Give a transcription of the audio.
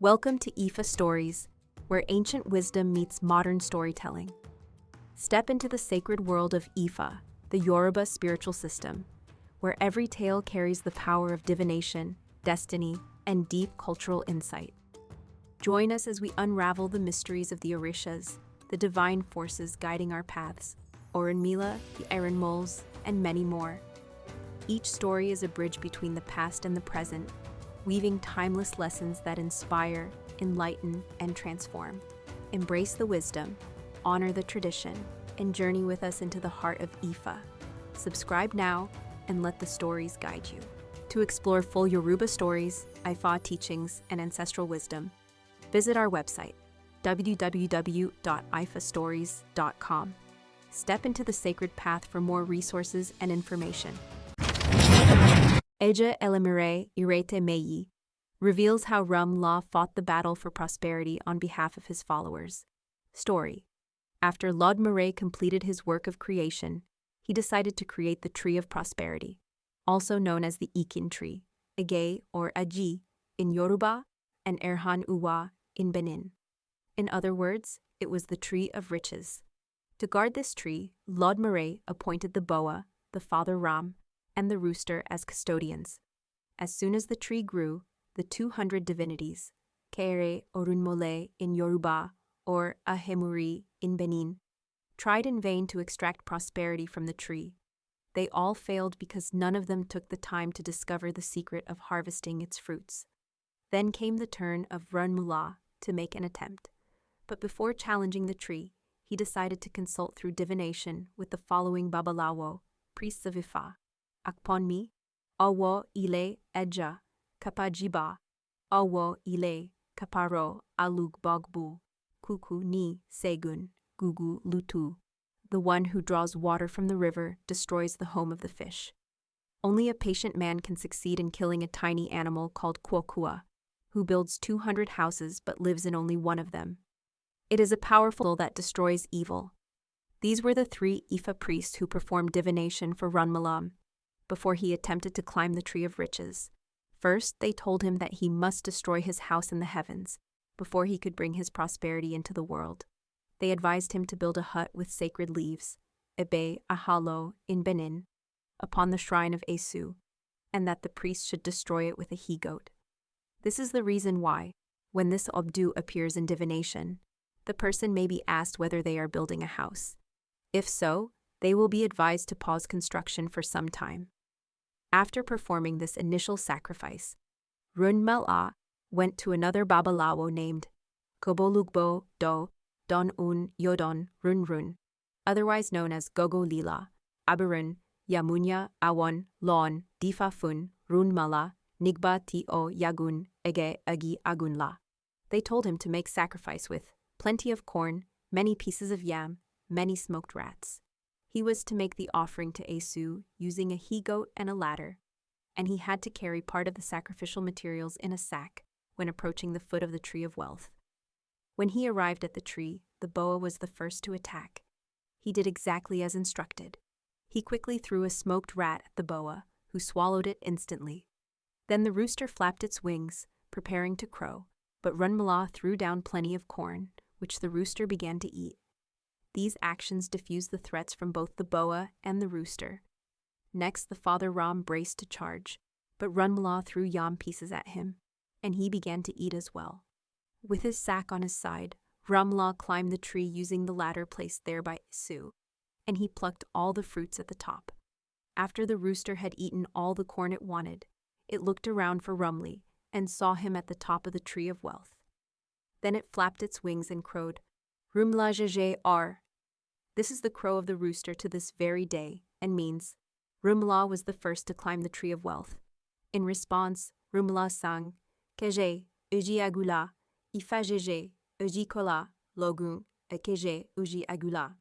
Welcome to IFAStories, where ancient wisdom meets modern storytelling. Step into the sacred world of Ifa, the Yoruba spiritual system, where every tale carries the power of divination, destiny, and deep cultural insight. Join us as we unravel the mysteries of the Orishas, the divine forces guiding our paths, ÒRÚNMìLà, the rùnmọs, and many more. Each story is a bridge between the past and the present, weaving timeless lessons that inspire, enlighten, and transform. Embrace the wisdom, honor the tradition, and journey with us into the heart of Ifa. Subscribe now and let the stories guide you. To explore full Yoruba stories, Ifa teachings, and ancestral wisdom, visit our website, www.ifastories.com. Step into the sacred path for more resources and information. ANC ELÉMÈRè Irete Meyi reveals how rùnmọ fought the battle for prosperity on behalf of his followers. Story. After ოლոդùմαρè completed his work of creation, he decided to create the Tree of Prosperity, also known as the Ikín Tree, ANC or ANC in Yoruba, and rùnmọ in Benin. In other words, it was the Tree of Riches. To guard this tree, ოლոդùmαρè appointed the boa, the father Ram, and the rooster as custodians. As soon as the tree grew, the 200 divinities, Òkèèrè Ọ in Yoruba or Ahemuri in Benin, tried in vain to extract prosperity from the tree. They all failed because none of them took the time to discover the secret of harvesting its fruits. Then came the turn of rùnmìLà to make an attempt. But before challenging the tree, he decided to consult through divination with the following babalawo, priests of Ifa. Akponmi, Owo ile Eja, Kapajiba, Owo ile Kaparo Alugbogbu, Kuku ni Segun, Gugu Lutu. The one who draws water from the river destroys the home of the fish. Only a patient man can succeed in killing a tiny animal called Kwokua, who builds 200 houses but lives in only one of them. It is a powerful that destroys evil. These were the 3 Ifa priests who performed divination for rùnmìLà before he attempted to climb the Tree of Riches. First, they told him that he must destroy his house in the heavens before he could bring his prosperity into the world. They advised him to build a hut with sacred leaves, ebe ahalo in Benin, upon the shrine of Esu, and that the priest should destroy it with a he-goat. This is the reason why, when this obdu appears in divination, the person may be asked whether they are building a house. If so, they will be advised to pause construction for some time. After performing this initial sacrifice, rùnmìLà went to another babalawo named Gobolugbo do Don Un Yodon Run, otherwise known as Gogolila, Aberun, Yamunya Awon Lon Difafun rùnmìLà Nigba Ti O Yagun Ege Agi Agunla. They told him to make sacrifice with plenty of corn, many pieces of yam, many smoked rats. He was to make the offering to Esu using a he-goat and a ladder, and he had to carry part of the sacrificial materials in a sack when approaching the foot of the Tree of Wealth. When he arrived at the tree, the boa was the first to attack. He did exactly as instructed. He quickly threw a smoked rat at the boa, who swallowed it instantly. Then the rooster flapped its wings, preparing to crow, but rùnmìLà threw down plenty of corn, which the rooster began to eat. These actions diffused the threats from both the boa and the rooster. Next, the father Ram braced to charge, but rùnmìLà threw yam pieces at him, and he began to eat as well. With his sack on his side, rùnmìLà climbed the tree using the ladder placed there by Esu, and he plucked all the fruits at the top. After the rooster had eaten all the corn it wanted, it looked around for rùnmìLà and saw him at the top of the Tree of Wealth. Then it flapped its wings and crowed, "ÒRÚNMìLà Gègé Òòr." This is the crow of the rooster to this very day, and means, rùnmìLà was the first to climb the Tree of Wealth. In response, rùnmìLà sang, "Keje, ANC agula, Ifa Gègé, ANC kola, logun, Keje, ANC agula."